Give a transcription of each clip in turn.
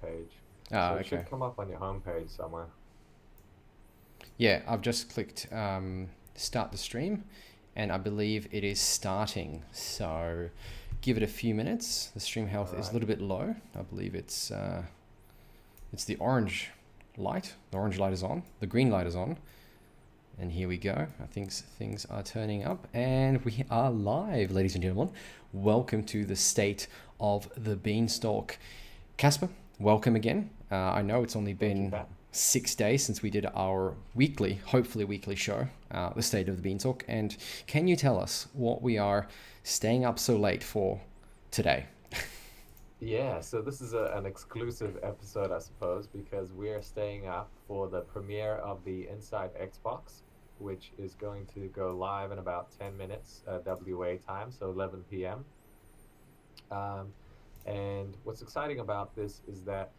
page. So Ah, it okay. should come up on your homepage somewhere. Yeah, I've just clicked start the stream, and I believe it is starting. So give it a few minutes. The stream All health is a right. little bit low. I believe it's the orange light. The orange light is on. The green light is on. And here we go. I think things are turning up, and we are live, ladies and gentlemen. Welcome to the state of the beanstalk. Casper, welcome again. I know it's only Thank you, been Pat. 6 days since we did our weekly, hopefully weekly show, the state of the beanstalk. And can you tell us what we are staying up so late for today? Yeah, so this is an exclusive episode, I suppose, because we are staying up for the premiere of the Inside Xbox, which is going to go live in about 10 minutes WA time, so 11 p.m. Um, and what's exciting about this is that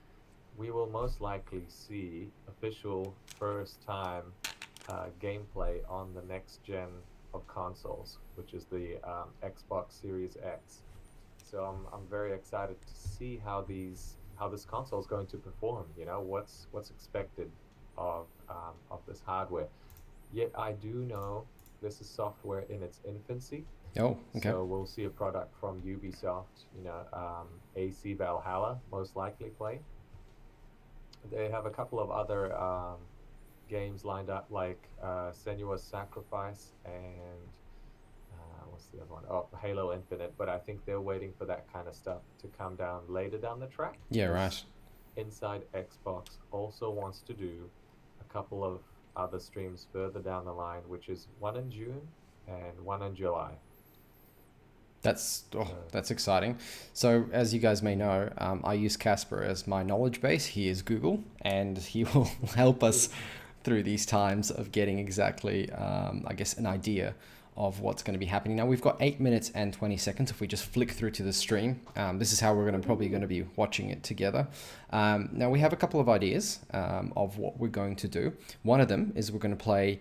we will most likely see official first time gameplay on the next gen of consoles, which is the Xbox Series X. So I'm very excited to see how this console is going to perform. You know, what's expected of this hardware. Yet I do know this is software in its infancy, Oh, okay. so we'll see a product from Ubisoft. AC Valhalla most likely play. They have a couple of other games lined up, like Senua's Sacrifice and what's the other one? Oh, Halo Infinite. But I think they're waiting for that kind of stuff to come down later down the track Yeah, because right. Inside Xbox also wants to do a couple of other streams further down the line, which is one in June and one in July. So That's exciting. So as you guys may know, I use Casper as my knowledge base. He is Google, and he will help us through these times of getting exactly, I guess, an idea of what's going to be happening. Now we've got 8 minutes and 20 seconds. If we just flick through to the stream, this is how we're going to probably going to be watching it together. Now we have a couple of ideas of what we're going to do. One of them is we're going to play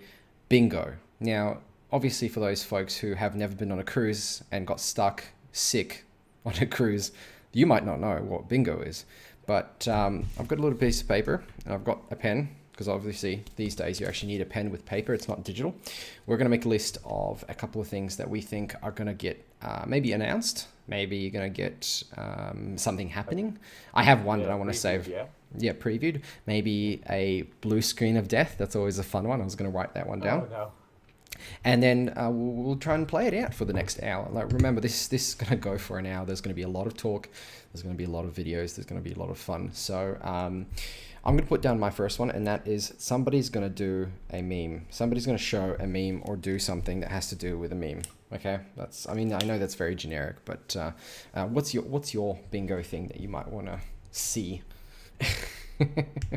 bingo. Now, obviously, for those folks who have never been on a cruise and got stuck sick on a cruise, you might not know what bingo is. But I've got a little piece of paper and I've got a pen, because obviously these days you actually need a pen with paper. It's not digital. We're going to make a list of a couple of things that we think are going to get maybe announced. Maybe you're going to get something like, happening. I have one that yeah, I want to previewed, save. yeah. Yeah, previewed. Maybe a blue screen of death. That's always a fun one. I was going to write that one down. Oh no. And then we'll try and play it out for the next hour. Like, remember, this is going to go for an hour. There's going to be a lot of talk. There's going to be a lot of videos. There's going to be a lot of fun. So I'm going to put down my first one, and that is somebody's going to do a meme. Somebody's going to show a meme or do something that has to do with a meme. Okay, that's. I mean, I know that's very generic, but what's your bingo thing that you might want to see?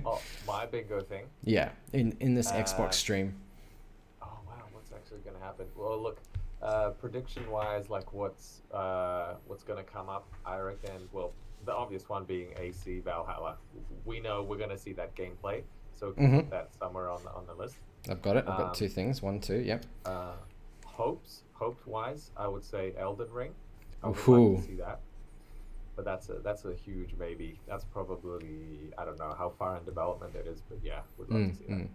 Oh, my bingo thing. Yeah, in this Xbox Um, stream. Oh wow, what's actually going to happen? Well, look, prediction wise, like what's going to come up, I reckon. Well, the obvious one being AC Valhalla. We know we're going to see that gameplay, so we can Mm-hmm. put that somewhere on the list. I've got it. I've got two Um, things. One, two. Yep. hopes wise, I would say Elden Ring. I would like to Ooh. see that, but that's a huge maybe. That's probably I don't know how far in development it is, but yeah, would love to see that. Mm.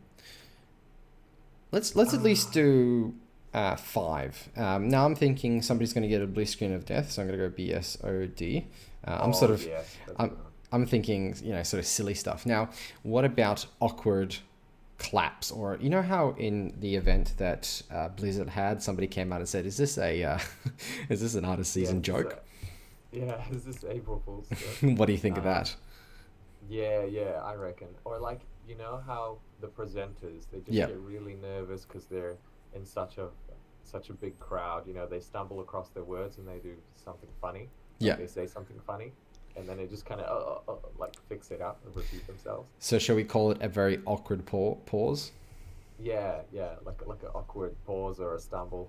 Let's at least Ah, do five. Now I'm thinking somebody's going to get a blue screen of death, so I'm going to go BSOD. I'm oh sort of yes, that's a I'm good one. I'm thinking, sort of silly stuff. Now, what about awkward claps? Or you know how in the event that Blizzard had, somebody came out and said, "Is this a is this an artist Yeah, season is this joke?" a yeah, is this April Fool's joke? What do you think of Um, that? yeah, yeah, I reckon. Or like, you know how the presenters they just Yeah, get really nervous because they're in such a big crowd. You know, they stumble across their words and they do something funny, like yeah. they say something funny, and then they just kind of like fix it up and repeat themselves. So shall we call it a very awkward pause? Yeah, yeah, like an awkward pause or a stumble.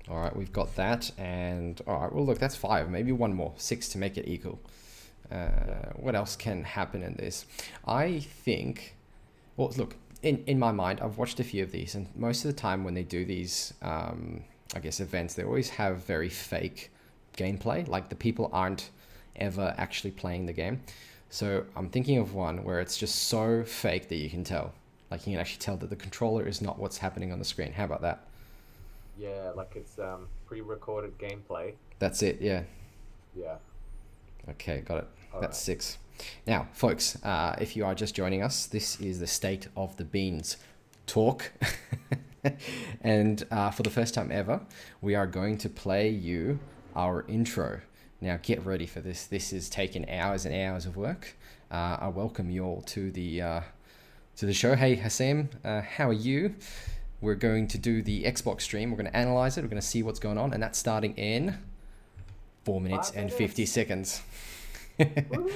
All right, we've got that, and all right. Well, look, that's five. Maybe one more, six to make it equal. Yeah. What else can happen in this? I think. Well, look, in my mind, I've watched a few of these, and most of the time when they do these, I guess events, they always have very fake gameplay. Like the people aren't ever actually playing the game. So I'm thinking of one where it's just so fake that you can tell. Like you can actually tell that the controller is not what's happening on the screen. How about that? Yeah, like it's pre-recorded gameplay. That's it. Yeah. Yeah. Okay, got it. All That's right. 6. Now, folks, if you are just joining us, this is the State of the Beans talk. And for the first time ever, we are going to play you our intro. Now, get ready for this. This has taken hours and hours of work. I welcome you all to the show. Hey, Hassem, how are you? We're going to do the Xbox stream. We're going to analyze it. We're going to see what's going on, and that's starting in 4 minutes 5 and 50 minutes. seconds. Woo!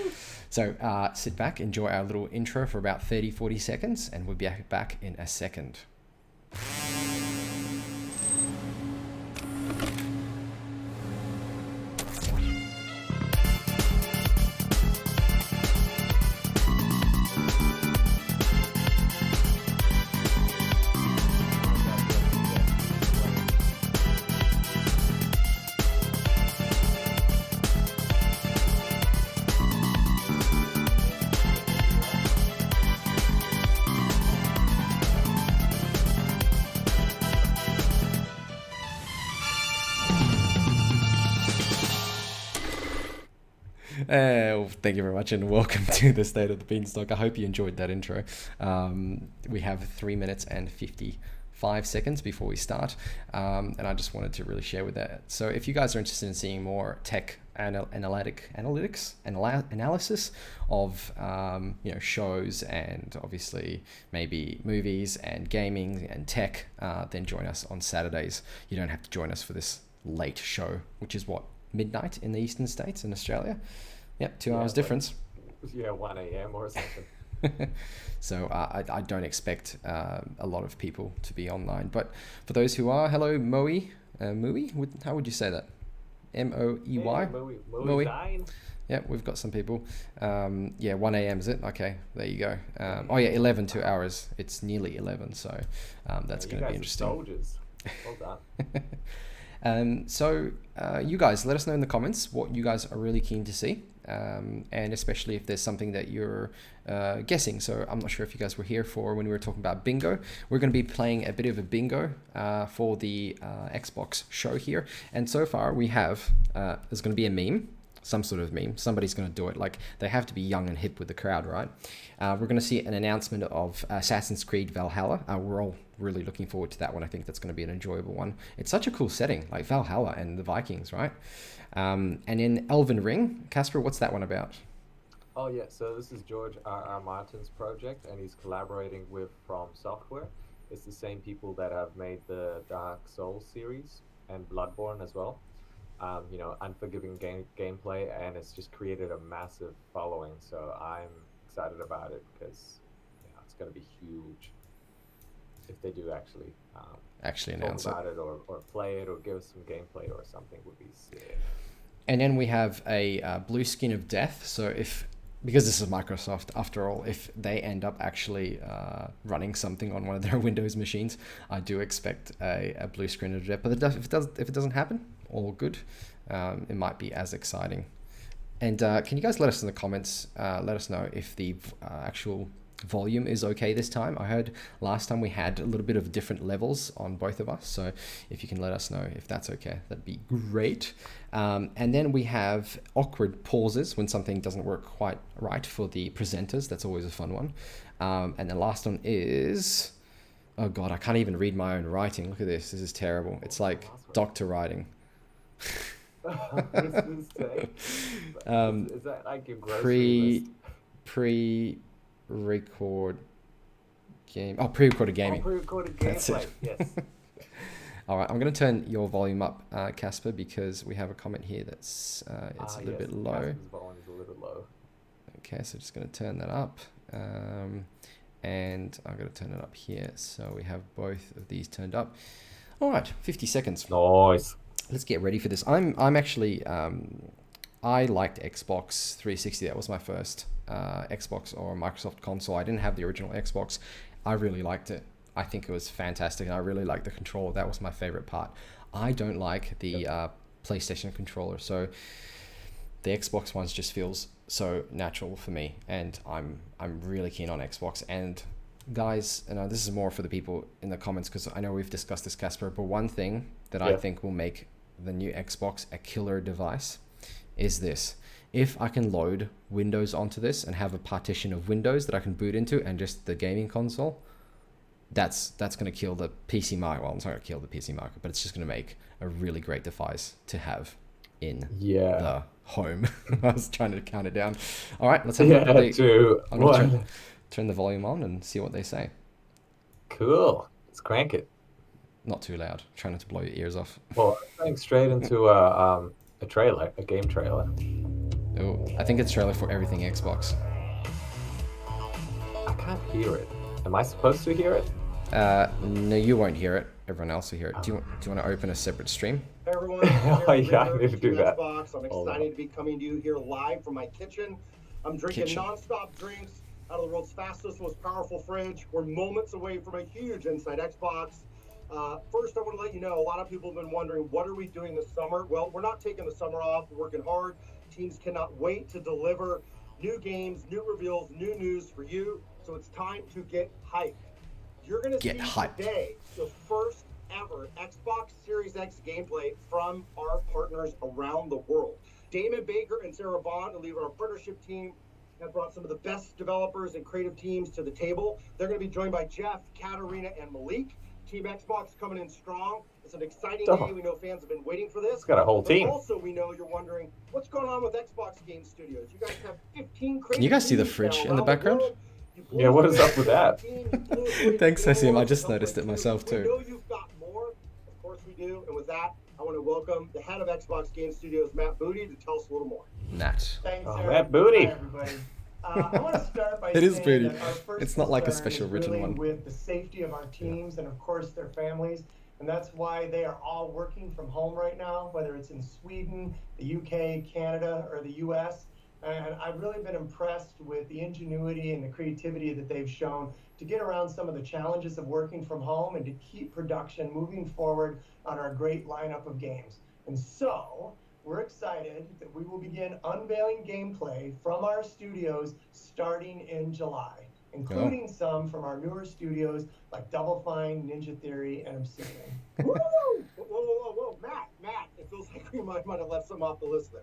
So sit back, enjoy our little intro for about 30-40 seconds, and we'll be back in a second. Well, thank you very much, and welcome to the State of the BeansTalk. I hope you enjoyed that intro. We have 3 minutes and 55 seconds before we start, and I just wanted to really share with that. So, if you guys are interested in seeing more tech analysis of shows and obviously maybe movies and gaming and tech, then join us on Saturdays. You don't have to join us for this late show, which is what, midnight in the eastern states in Australia. Yep, 2 hours Like, difference. yeah, 1 a.m. or something. So I don't expect a lot of people to be online, but for those who are, hello Moe, how would you say that? Moey? Hey, Moe. Dine. Yeah, we've got some people. 1 a.m. is it? Okay, there you go. 11, 2 hours. It's nearly 11, so that's going to be interesting. You guys are soldiers. Well done. So you guys, let us know in the comments what you guys are really keen to see, and especially if there's something that you're guessing. So I'm not sure if you guys were here for when we were talking about bingo. We're going to be playing a bit of a bingo for the Xbox show here. And so far we have, there's going to be a meme, some sort of meme. Somebody's going to do it. Like, they have to be young and hip with the crowd, right? We're going to see an announcement of Assassin's Creed Valhalla. We're all really looking forward to that one. I think that's going to be an enjoyable one. It's such a cool setting, like Valhalla and the Vikings, right? And in Elven Ring, Casper, what's that one about? Oh yeah, so this is George R. Martin's project, and he's collaborating with From Software. It's the same people that have made the Dark Souls series and Bloodborne as well. Unforgiving gameplay, and it's just created a massive following. So I'm excited about it because it's going to be huge if they do actually Announce talk it. about it or play it or give us some gameplay or something would be sick. And then we have a blue skin of death. So because this is Microsoft, after all, if they end up actually running something on one of their Windows machines, I do expect a blue screen of death. But if it doesn't happen, all good. It might be as exciting. And can you guys let us in the comments? Let us know if the actual volume is okay this time. I heard last time we had a little bit of different levels on both of us, so if you can let us know if that's okay, that'd be great. And then we have awkward pauses when something doesn't work quite right for the presenters. That's always a fun one. And the last one is, oh god, I can't even read my own writing. Look at this is terrible. It's like doctor writing. What does this say? Is that like your grocery list? Pre-record game. Oh, pre-recorded gaming. Pre-recorded That's gameplay. it. Yes. All right, I'm going to turn your volume up, Casper, because we have a comment here that's it's a little bit low. Casper's volume is a little low. Okay, so just going to turn that up, and I'm going to turn it up here, so we have both of these turned up. All right, 50 seconds. Nice. Let's get ready for this. I'm actually I liked Xbox 360. That was my first Xbox or Microsoft console. I didn't have the original Xbox. I really liked it. I think it was fantastic, and I really liked the controller. That was my favorite part. I don't like the PlayStation controller. So the Xbox ones just feels so natural for me, and I'm really keen on Xbox. And guys, this is more for the people in the comments, because I know we've discussed this, Casper, but one thing that I think will make the new Xbox a killer device is this. If I can load Windows onto this and have a partition of Windows that I can boot into and just the gaming console, that's going to kill the PC market. Well, it's not going to kill the PC market, but it's just going to make a really great device to have in the home. I was trying to count it down. All right, let's have a look. I'm going to turn the volume on and see what they say. Cool. Let's crank it. Not too loud. Try not to blow your ears off. Well, going straight into a trailer, a game trailer. Oh, I think it's trailer for everything Xbox. I can't hear it. Am I supposed to hear it? No, you won't hear it. Everyone else will hear it. Do you want to open a separate stream? Hey everyone, I need to do that. Xbox. I'm excited to be coming to you here live from my kitchen. I'm drinking non-stop drinks out of the world's fastest, most powerful fridge. We're moments away from a huge Inside Xbox. First, I want to let you know, a lot of people have been wondering, what are we doing this summer? Well, we're not taking the summer off. We're working hard. Teams cannot wait to deliver new games, new reveals, new news for you. So it's time to get hyped. You're going to see today the first ever Xbox Series X gameplay from our partners around the world. Damon Baker and Sarah Bond, the leader of our partnership team, have brought some of the best developers and creative teams to the table. They're going to be joined by Jeff, Katarina, and Malik. Team Xbox coming in strong. It's an exciting day. We know fans have been waiting for this. It's got a whole team. Also, we know you're wondering, what's going on with Xbox Game Studios? You guys have 15 creative. Can you guys see the fridge in the background? Yeah, what is up with that? Thanks, Asim. I just noticed it myself too. We know you've got more. Of course we do. And with that, I want to welcome the head of Xbox Game Studios, Matt Booty, to tell us a little more. Thanks, Matt Booty. Hi, everybody. I want to start by It is saying Booty. that our first It's not like a concern special is written really one. with the safety of our teams and of course their families, and that's why they are all working from home right now, whether it's in Sweden, the UK, Canada, or the US. And I've really been impressed with the ingenuity and the creativity that they've shown to get around some of the challenges of working from home and to keep production moving forward on our great lineup of games. And so we're excited that we will begin unveiling gameplay from our studios starting in July, including some from our newer studios like Double Fine, Ninja Theory, and Obsidian. Woo! Whoa, Matt, it feels like we might have left some off the list there.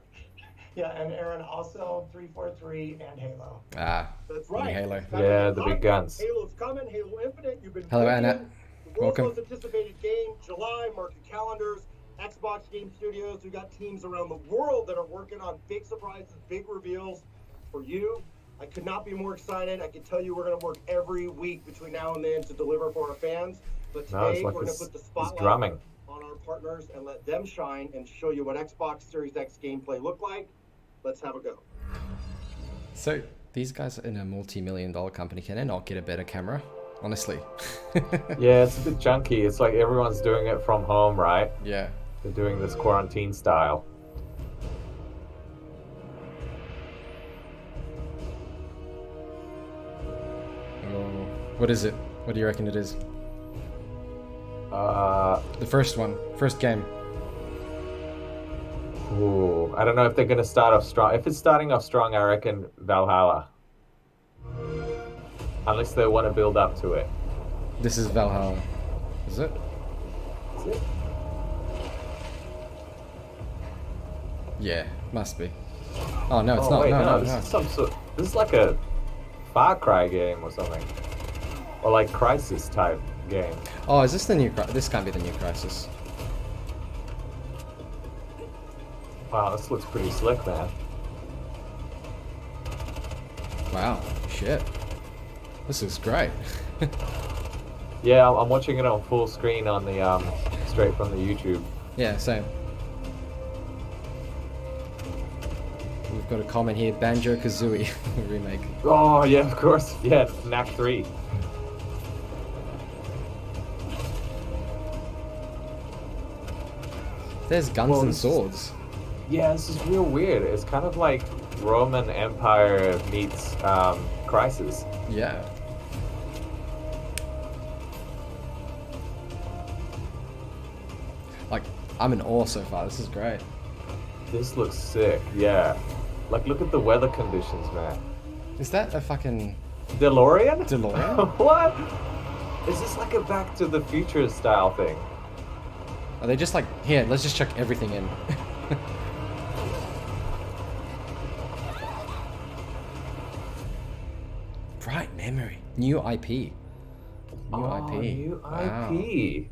Yeah, and Aaron, also 343 and Halo. That's right. Halo. Yeah, the big guns. Halo's coming, Halo Infinite. You've been Hello, Annette. The world's Welcome. most anticipated game, July, mark your calendars. Xbox Game Studios, we've got teams around the world that are working on big surprises, big reveals for you. I could not be more excited. I can tell you we're going to work every week between now and then to deliver for our fans. But today we're going to put the spotlight on our partners and let them shine and show you what Xbox Series X gameplay look like. Let's have a go. So these guys are in a multi-million-dollar company. Can they not get a better camera? Honestly. Yeah, it's a bit junky. It's like everyone's doing it from home, right? Yeah. They're doing this quarantine style. Oh, what is it? What do you reckon it is? The first one. First game. Ooh, I don't know if they're going to start off strong. If it's starting off strong, I reckon Valhalla. Unless they want to build up to it. This is Valhalla. Is it? Is it? Yeah, must be. Oh no, it's not. Wait, No. This is some sort. This is like a Far Cry game or something, or like Crisis type game. Oh, is this the new? This can't be the new Crisis. Wow, this looks pretty slick, man. Wow, shit. This is great. Yeah, I'm watching it on full screen on the straight from the YouTube. Yeah, same. We've got a comment here, Banjo-Kazooie remake. Oh yeah, of course. Yeah, Knack 3. There's guns and swords. Yeah, this is real weird. It's kind of like Roman Empire meets Crisis. Yeah. Like, I'm in awe so far. This is great. This looks sick. Yeah. Like, look at the weather conditions, man. Is that a fucking DeLorean? DeLorean? What? Is this like a Back to the Future style thing? Are they just like, here, let's just chuck everything in? Bright memory. New IP. New IP. New Wow. IP.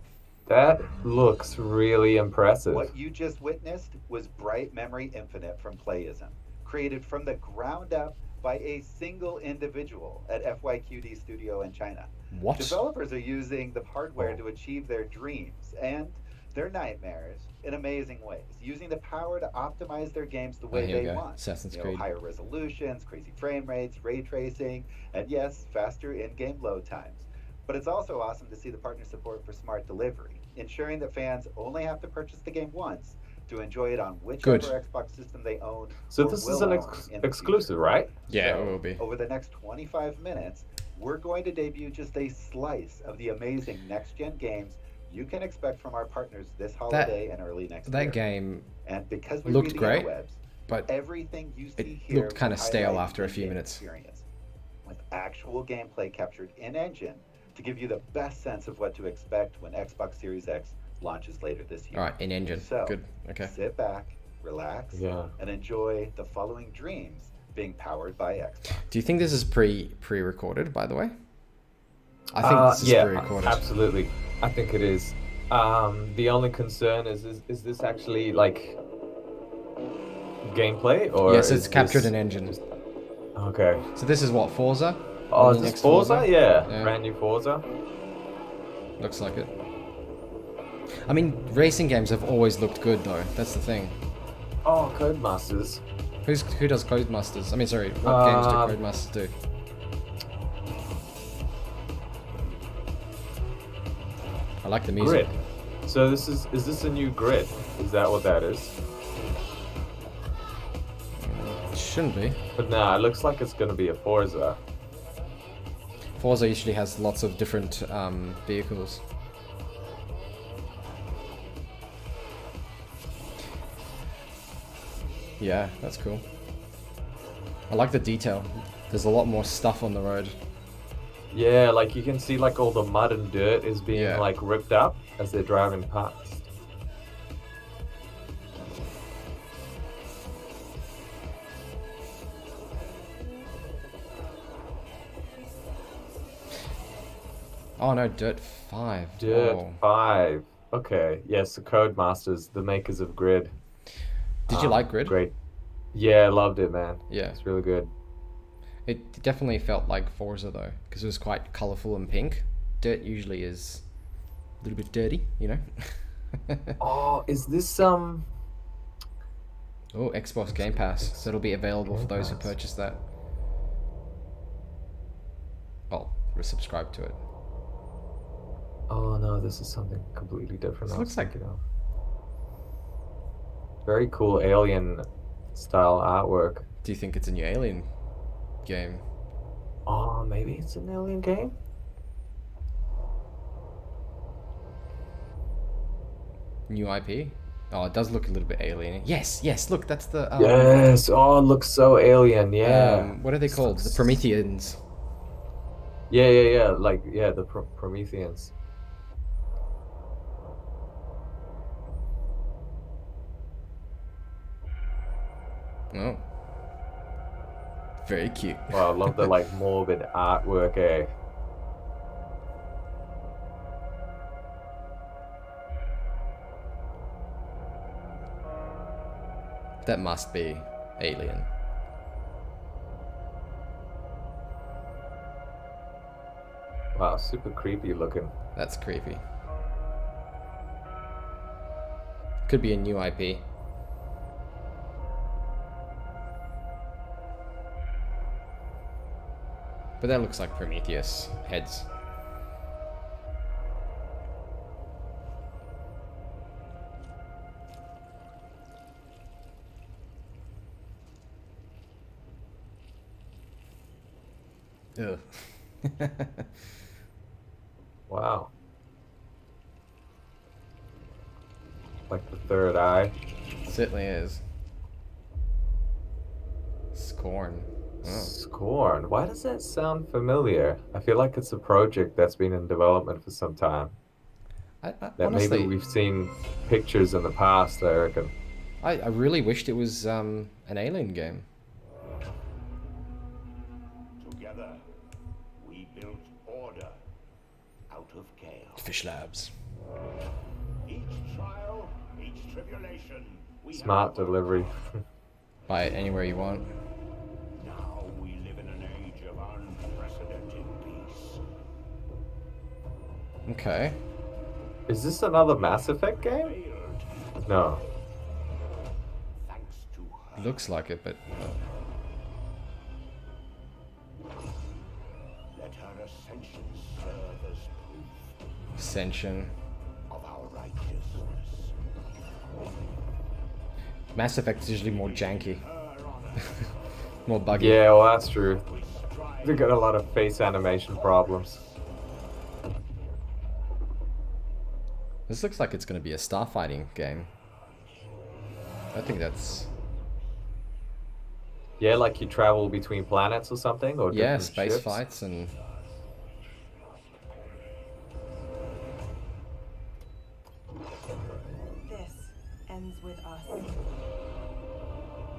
That looks really impressive. What you just witnessed was Bright Memory Infinite from Playism, created from the ground up by a single individual at FYQD Studio in China. What? Developers are using the hardware to achieve their dreams and their nightmares in amazing ways, using the power to optimize their games the way here we they go. want. Assassin's Creed. Higher resolutions, crazy frame rates, ray tracing, and yes, faster in-game load times. But it's also awesome to see the partner support for smart delivery, ensuring that fans only have to purchase the game once to enjoy it on whichever Xbox system they own. So or this will is an own in the exclusive, future. right? Yeah, So, it will be. Over the next 25 minutes, we're going to debut just a slice of the amazing next-gen games you can expect from our partners this holiday and early next year. That game And because we looked read the great, interwebs, but everything you see it here looked kind of will stale highlight after a the few in-game minutes. experience, with actual gameplay captured in engine to give you the best sense of what to expect when Xbox Series X launches later this year. All right, in engine. So, Good. Okay. sit back, relax, and enjoy the following dreams being powered by Xbox. Do you think this is pre-recorded, by the way? I think this is pre-recorded. Absolutely. I think it is. The only concern is this actually like gameplay, or yes, it's is captured this in engine. just- Okay. So this is what, Forza? Oh, The is this next Forza? Yeah. Yeah. Brand new Forza. Looks like it. I mean, racing games have always looked good, though. That's the thing. Oh, Codemasters. Who does Codemasters? I mean, sorry, what games do Codemasters do? I like the music. Grid. So this is this a new Grid? Is that what that is? It shouldn't be. But nah, it looks like it's gonna be a Forza. Forza usually has lots of different vehicles. Yeah, that's cool. I like the detail. There's a lot more stuff on the road. Yeah, like you can see like all the mud and dirt is being Yeah. like ripped up as they're driving past. Oh no, Dirt 5. Dirt Whoa. 5. Okay, yes, the Codemasters, the makers of Grid. Did you like Grid? Great. Yeah, I loved it, man. Yeah. It's really good. It definitely felt like Forza though, because it was quite colourful and pink. Dirt usually is a little bit dirty, you know? Oh, is this Oh, Xbox Game Pass. So it'll be available for Game those who Pass. purchase that. Oh, we're subscribed to it. Oh no, this is something completely different. This I was looks like- thinking of. Very cool alien style artwork. Do you think it's a new Alien game? Oh, maybe it's an alien game? New IP? Oh, it does look a little bit alien. Yes, yes, look, that's the... Yes. Oh, it looks so alien. Yeah. what are they called? The Prometheans. Yeah. Like, yeah, the Prometheans. Oh. Very cute. Wow, I love the like morbid artwork, eh? That must be Alien. Wow, super creepy looking. That's creepy. Could be a new IP. But that looks like Prometheus heads. Ugh. Wow. Like the third eye. Certainly is. Scorn. Oh. Scorn. Why does that sound familiar? I feel like it's a project that's been in development for some time. That Honestly, maybe we've seen pictures in the past, I reckon. I really wished it was an Alien game. Together, we built order out of chaos. Fish Labs. Each trial, each tribulation, we Smart have delivery. Buy it anywhere you want. Now we live in an age of unprecedented peace. Okay. Is this another Mass Effect game? Failed No. thanks to her. Looks like it, but Let her ascension serve as proof Ascension. of our righteousness. Mass Effect is usually more janky, Her honor, more buggy. Yeah, well, that's true. we strive They got a lot of face animation problems. This looks like it's going to be a starfighting game. I think that's... Yeah, like you travel between planets or something, or Yeah, different space ships. fights and... This ends with us.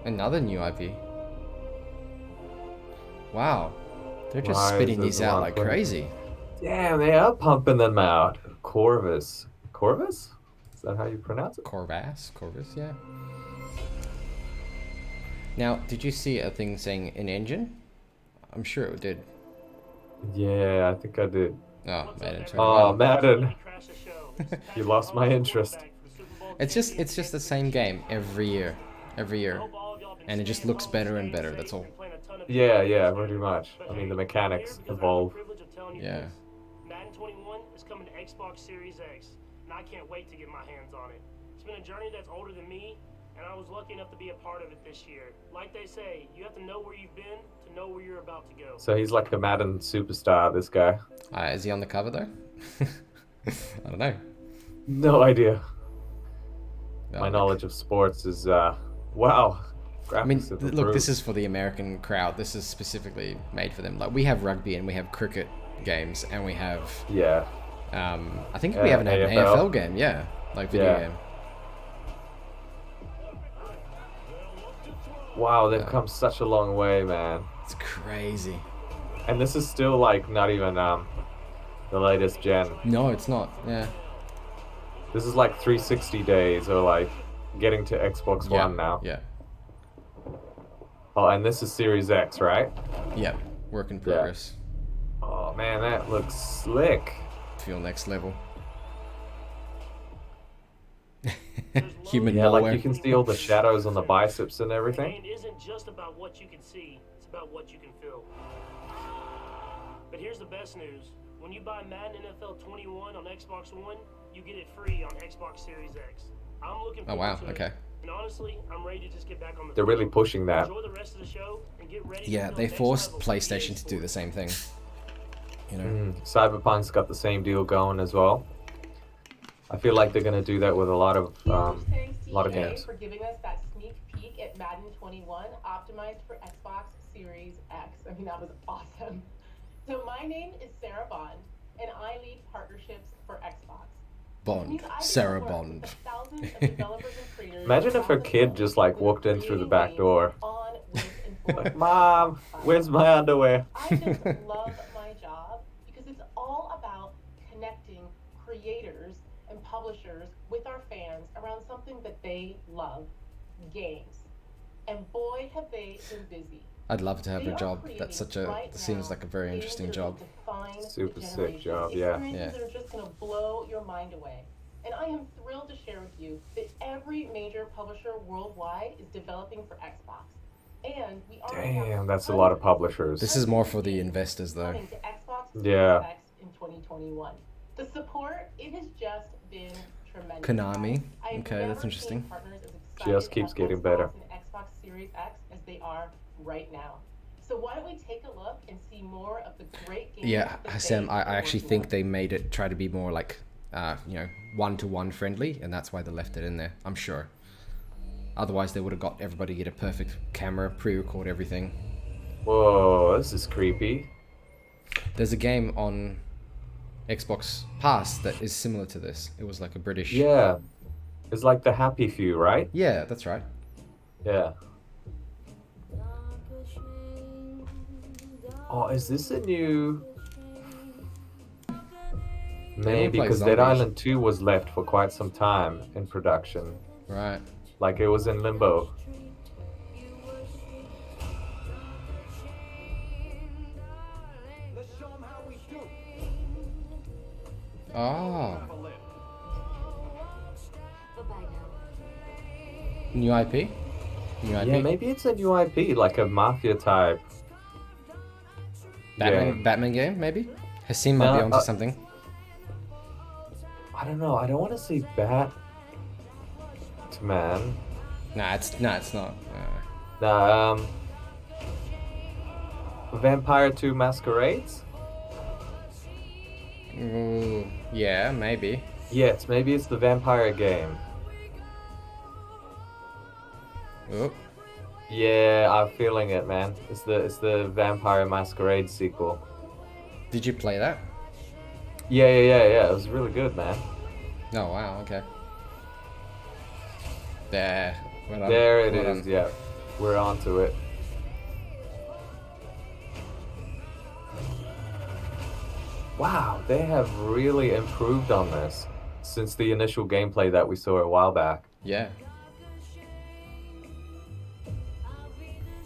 Another new IP. Wow. They're just Why is spitting this these out one like put- crazy. Yeah, they are pumping them out. Corvus. Corvus? Is that how you pronounce it? Corvus, yeah. Now, did you see a thing saying an engine? I'm sure it did. Yeah, I think I did. Oh, Madden Oh, 21. Madden. You lost my interest. It's just the same game every year, and it just looks better and better. That's all. Yeah, pretty much. I mean, the mechanics evolve. Yeah. Madden 21 is coming to Xbox Series X, and I can't wait to get my hands on it. It's been a journey that's older than me, and I was lucky enough to be a part of it this year. Like they say, you have to know where you've been to know where you're about to go. So he's like a Madden superstar, this guy. Is he on the cover though? I don't know. No idea. Oh, My look. knowledge of sports is, wow. I mean, Graphics have look, this improved. is for the American crowd. This is specifically made for them. Like, we have rugby and we have cricket games, and we have, Yeah. I think we have an AFL. AFL game, yeah, like video Yeah. game. Wow, they've come such a long way, man. It's crazy. And this is still like not even the latest gen. No, it's not. Yeah. This is like 360 days or like getting to Xbox Yeah. One now. Yeah. Oh, and this is Series X, right? Yeah. Work in progress. Oh man, that looks slick. Feel next level. Human Yeah, like malware. you can see all the shadows on the biceps and The everything. game isn't just about what you can see, it's about what you can feel. But here's the best news. When you buy Madden NFL 21 on Xbox One, you get it free on Xbox Series X. I'm looking Oh forward wow. to it. Okay. And honestly, I'm ready to just get back on the They're really field. pushing that. Enjoy the rest of the show and get ready to Yeah, feel they next forced level PlayStation EA to do the sports. same thing. You know. Cyberpunk's got the same deal going as well. I feel like they're gonna do that with a lot of Thanks lot of EA games. for giving us that sneak peek at Madden 21, optimized for Xbox Series X. I mean, that was awesome. So my name is Sarah Bond, and I lead partnerships for Xbox. Bond. Sarah Bond. Imagine if her kid just like walked in through the back door. Like, Mom, where's my underwear? I just love my job because it's all about connecting creators and publishers with our fans around something that they love, games. And boy, have they been busy. I'd love to have They a are job. creating That's such a. right Seems now like a very games interesting that are job. gonna define the Super sick generation. job, yeah. Experiences that are just going to blow your mind away. And I am thrilled to share with you that every major publisher worldwide is developing for Xbox. And we already have Damn, that's a lot of publishers. This is more for the investors, though. coming to Xbox Series Yeah. X in 2021. The support, it has just been tremendous. Konami. I have Okay, never that's interesting. seen partners as excited Just keeps about getting Xbox better. and Xbox Series X as they are right now. So why don't we take a look and see more of the great games Yeah, that Sam, they I are actually working think on. they made it try to be more like, one-to-one friendly, and that's why they left it in there. I'm sure. Otherwise, they would have got everybody to get a perfect camera, pre-record everything. Whoa, this is creepy. There's a game on Xbox Pass that is similar to this. It was like a British... Yeah. It's like the Happy Few, right? Yeah, that's right. Yeah. Oh, is this a new... Maybe, play because Dead zombies. Island 2 was left for quite some time in production. Right. Like, it was in limbo. Oh. New IP? New IP? Yeah, maybe it's a new IP, like a mafia type. Batman game, maybe? Hassim might be onto something. I don't know. I don't want to say Batman. Nah, it's not. Nah, Vampire 2 Masquerades? Ooh, yeah, maybe. Yes, maybe it's the vampire game. Oh, Yeah, I'm feeling it, man. It's the Vampire Masquerade sequel. did you play that? Yeah. It was really good, man. Oh, wow, okay. There. Well done. There it Well is. done. Yeah, we're onto it. Wow, they have really improved on this since the initial gameplay that we saw a while back. Yeah.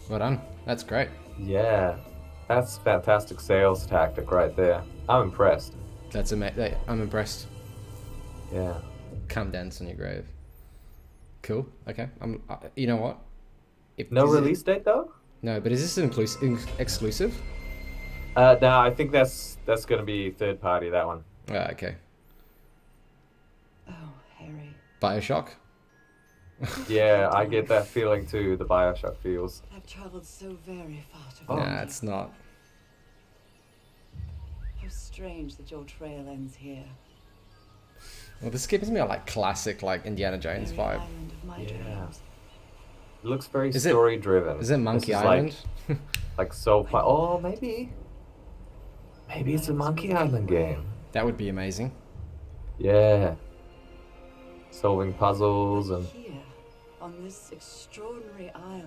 Well done. That's great. Yeah, that's fantastic sales tactic right there. I'm impressed. That's amazing. I'm impressed. Yeah. Come dance on your grave. Cool. Okay. You know what? No release date though? No, but is this an exclusive? No, I think that's gonna be third party, that one. Okay. Oh, Harry. BioShock? Yeah, I get that feeling too, the BioShock feels. I've traveled so very far to Oh. Nah, it's not. How strange that your trail ends here. Well, this gives me a classic Indiana Jones Very vibe. island of my Yeah. dreams. It looks very Is it- story driven. Is it Monkey This is Island? Like so fun. Oh, maybe. Maybe it's a Monkey Island game. That would be amazing. Yeah. Solving puzzles and Here, on this extraordinary isle,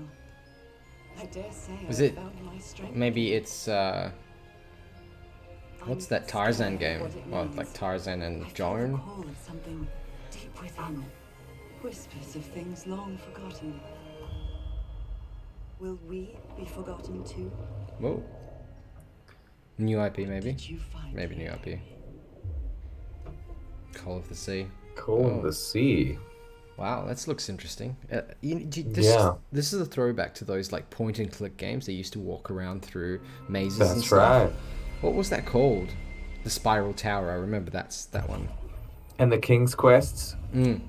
I dare say Is I it- found my strength. Maybe it's what's I'm that Tarzan scared game? of what it Well, means. like Tarzan I and feel the Joan. call of something deep within. Whispers of things long forgotten. Will we be forgotten too? Whoa. New IP maybe. Did you find Maybe me? new IP. Call of the Sea. Cool Oh. the Sea. Wow, that looks interesting. Yeah. This is a throwback to those point and click games they used to walk around through mazes and That's stuff. right. What was that called? The Spiral Tower. I remember that one. And the King's Quests.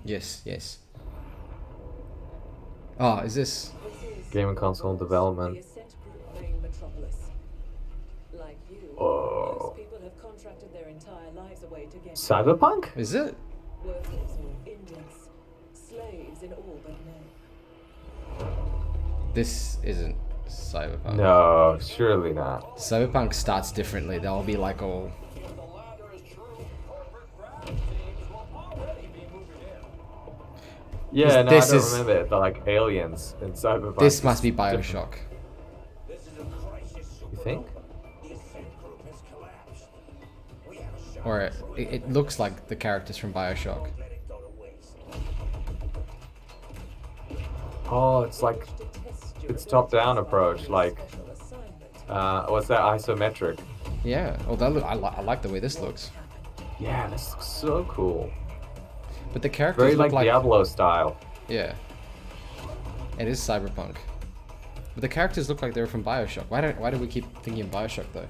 Yes. Oh, is this? Game and console development. Whoa. People have contracted their entire lives away to get Cyberpunk? Is it? workers or Indians, slaves in all but name. This isn't Cyberpunk. No, surely not. Cyberpunk starts differently. They'll be all. Yeah, no, This I don't is- remember it. They're aliens in Cyberpunk. This must be It's different. BioShock. You think? Or it looks like the characters from BioShock. Oh, it's top-down approach, what's that, isometric? Yeah. Oh, I like the way this looks. Yeah, this looks so cool. But the characters Very look like Diablo style. Yeah. It is Cyberpunk. But the characters look like they're from BioShock. Why do we keep thinking of BioShock though?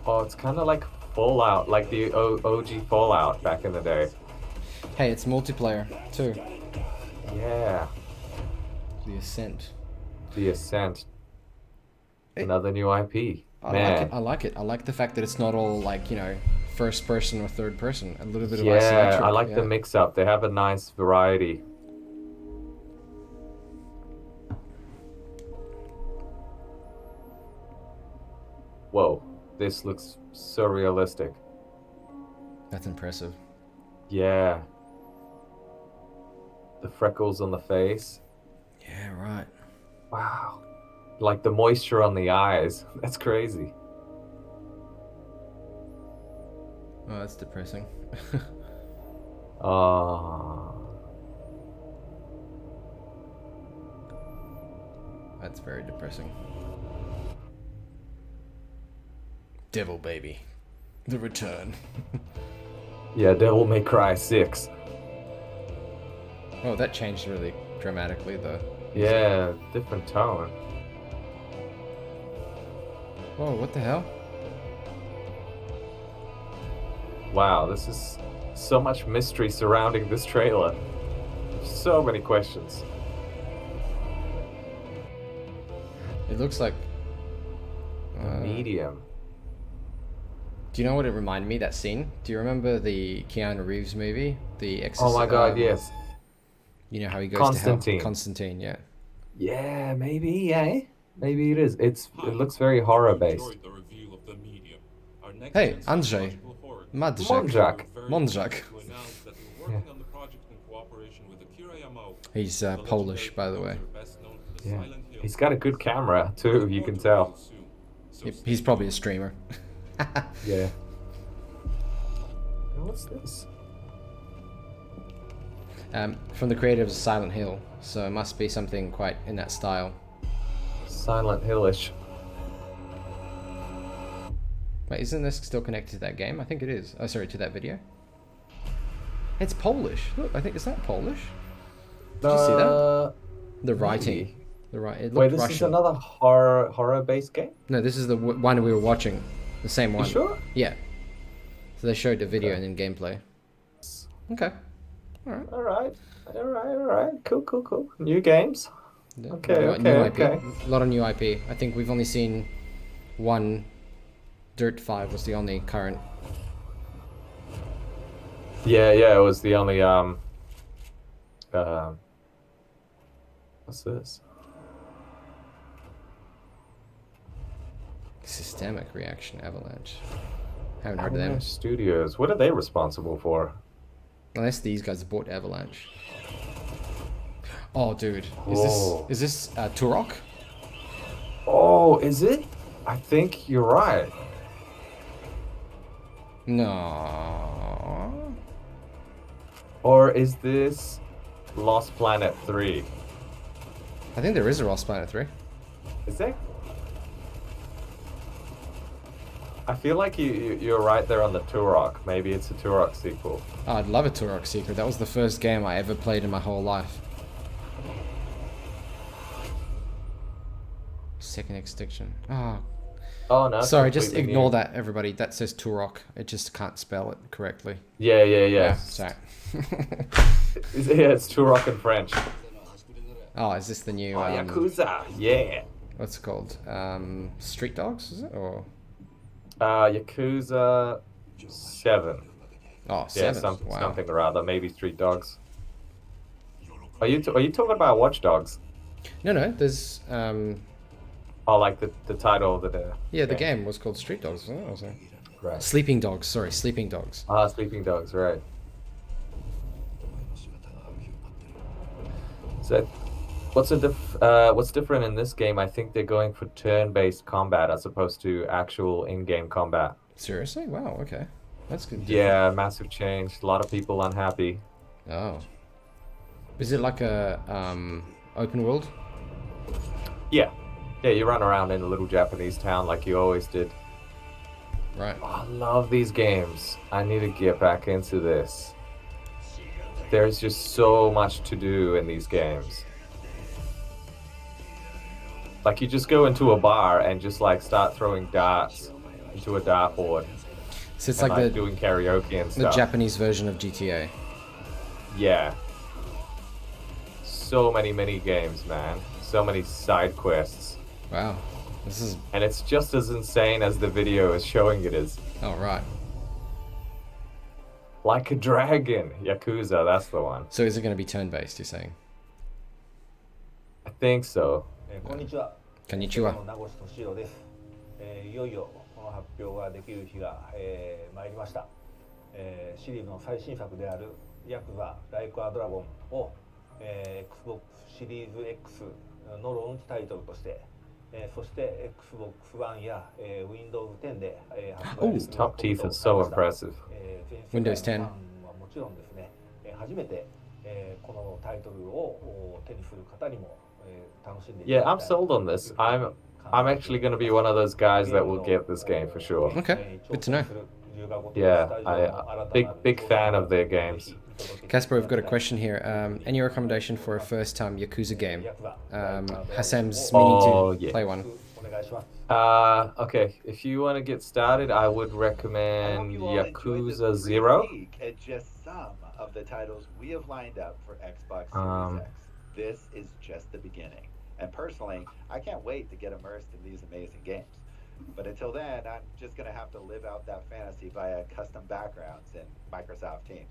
Oh, it's kind of like Fallout, like the OG Fallout back in the day. Hey, it's multiplayer too. Yeah, The Ascent. The Ascent. Another new IP. I like Man. it. I like it. I like the fact that it's not all like, you know, first person or third person. A little bit of Yeah, isometric. I like the yeah. mix up. They have a nice variety. Whoa, this looks so realistic. That's impressive. Yeah. The freckles on the face. Yeah, right. Wow. Like the moisture on the eyes. That's crazy. Oh, that's depressing. Oh. That's very depressing. Devil Baby. The Return. Yeah, Devil May Cry 6. Oh, that changed really dramatically, though. Yeah, different tone. Whoa, what the hell? Wow, this is so much mystery surrounding this trailer. So many questions. It looks like... Medium. Do you know what it reminded me, that scene? Do you remember the Keanu Reeves movie? The Exorcist? Oh my god, yes. You know how he goes Constantine. to hell? Constantine, yeah. Yeah, maybe, yeah. Maybe it is. It looks very horror based. Hey, Andrzej. Monjak. Monjak. He's Polish, by the way. Yeah. He's got a good camera, too, you can tell. He's probably a streamer. Yeah. What's this? From the creators of Silent Hill, so it must be something quite in that style. Silent Hillish. Wait, isn't this still connected to that game? I think it is. Oh, sorry, to that video. It's Polish. Look, I think it's not Polish. Did you see that? The writing. Maybe. The right. It looked Wait, this Russian. is another horror-based game? No, this is the one we were watching. The same one. You sure? Yeah. So they showed the video and then gameplay. Okay. Alright. Cool. New games. Yeah. Okay. New IP. A lot of new IP. I think we've only seen one. Dirt 5 was the only current. Yeah, it was the only, what's this? Systemic Reaction Avalanche. Haven't heard of Avalanche them. Studios. What are they responsible for? Unless these guys bought Avalanche. Oh, dude. Whoa. Is this Turok? Oh, is it? I think you're right. No. Or is this Lost Planet 3? I think there is a Lost Planet 3. Is there? I feel like you're right there on the Turok. Maybe it's a Turok sequel. Oh, I'd love a Turok sequel. That was the first game I ever played in my whole life. Second Extinction. Oh no. Sorry, just completely ignore new. that, everybody. That says Turok. It just can't spell it correctly. Yeah. Sorry. Yeah, it's Turok in French. Oh, is this the new... Yakuza. Yeah. What's it called? Street Dogs, is it? Or... Yakuza 7. Oh, 7. Yeah, Wow. something or other. Maybe Street Dogs. Are you talking about Watch Dogs? No. There's... Oh, like the title of the... Yeah, the game was called Street Dogs, wasn't it? Also? Right. Sleeping Dogs. Sorry, Sleeping Dogs. Sleeping Dogs, right. So, what's different in this game? I think they're going for turn-based combat as opposed to actual in-game combat. Seriously? Wow, okay. That's good. Yeah, massive change. A lot of people unhappy. Oh. Is it like a open world? Yeah, you run around in a little Japanese town like you always did. Right. Oh, I love these games. I need to get back into this. There's just so much to do in these games. Like you just go into a bar and just like start throwing darts into a dartboard. So it's and, like the doing karaoke and the stuff. Japanese version of GTA. Yeah. So many mini games, man. So many side quests. Wow. This is... And it's just as insane as the video is showing it is. Oh, right. Like a dragon. Yakuza, that's the one. So is it going to be turn-based, you're saying? I think so. こんにちは。こんにちは。名越俊郎です。いよいよこの発表ができる日が、参りました。シリーズの最新作であるヤクザライクアドラゴンを、Xbox シリーズ X のローンチタイトルとして、そして Xbox One や、Windows 10で、発売する Top teeth is so impressive. Windows 10. もちろんですね、初めて、このタイトルを手にする方にも、楽しんでいただきたい。 Yeah, I'm sold on this. I'm actually going to be one of those guys that will get this game for sure. Okay, good to know. Yeah, big fan of their games. Casper, we've got a question here. Any recommendation for a first-time Yakuza game? Hassam's meaning to play one. Okay, if you want to get started, I would recommend Yakuza 0. And just some of the titles we have lined up for Xbox Series X. This is just the beginning. And personally, I can't wait to get immersed in these amazing games. But until then, I'm just going to have to live out that fantasy via custom backgrounds in Microsoft Teams.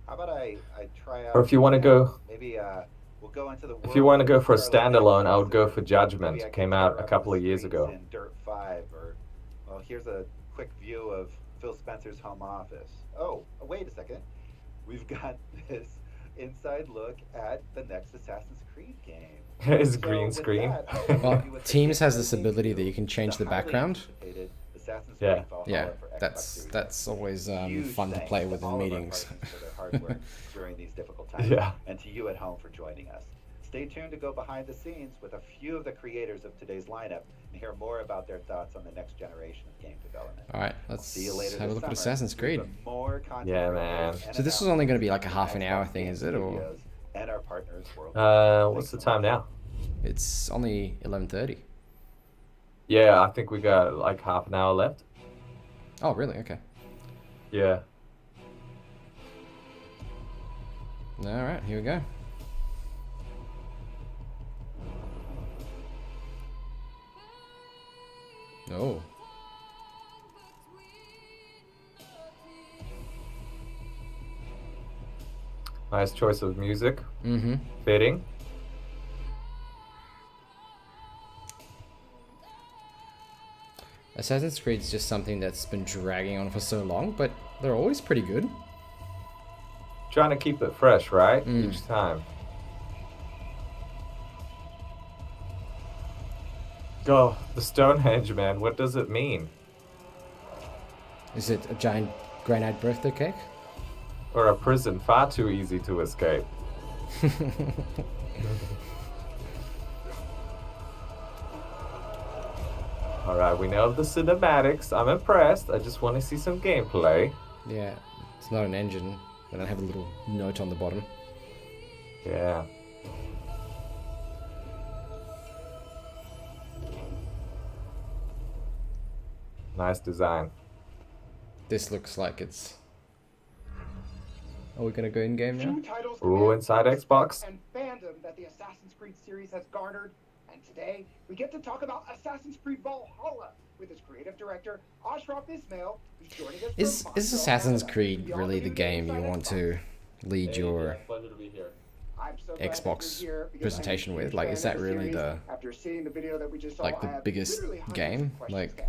How about I try out... Or if you want to go... Maybe we'll go into the... If you want to go for a standalone, I would go for Judgment. Came out a couple of years ago. In Dirt 5, or... Well, here's a quick view of Phil Spencer's home office. Oh, wait a second. We've got this inside look at the next Assassin's Creed game. It's green screen. Well, Teams has this ability that you can change the background. Yeah. Yeah, that's always fun to play with in meetings. During these difficult times. Yeah. And to you at home for joining us. Stay tuned to go behind the scenes with a few of the creators of today's lineup and hear more about their thoughts on the next generation of game development. All right, let's See you later have a this look at summer Assassin's Creed. with more content Yeah, man. So this was only going to be like a half an hour thing, is it? Or and our partners worldwide. What's the time now? it's only 11:30. Yeah, I think we got like half an hour left. Oh, really? Okay. Yeah. All right, here we go. Oh. Nice choice of music. Mm-hmm. Fitting. Assassin's Creed is just something that's been dragging on for so long, but they're always pretty good. Trying to keep it fresh, right? Each time. Oh, the Stonehenge, man. What does it mean? Is it a giant granite birthday cake? Or a prison far too easy to escape? Alright, we know the cinematics. I'm impressed. I just want to see some gameplay. Yeah, it's not an engine. They don't have a little note on the bottom. Yeah. Nice design. This looks like it's... Are we gonna go in game now? Ooh, inside Xbox. And fandom that the Assassin's Creed series has garnered. And today, we get to talk about Assassin's Creed Valhalla with its creative director, Ashraf Ismail, who's joining us. Is Assassin's Creed really the game you want to lead your Xbox presentation with? Like, is that really the biggest game? Like,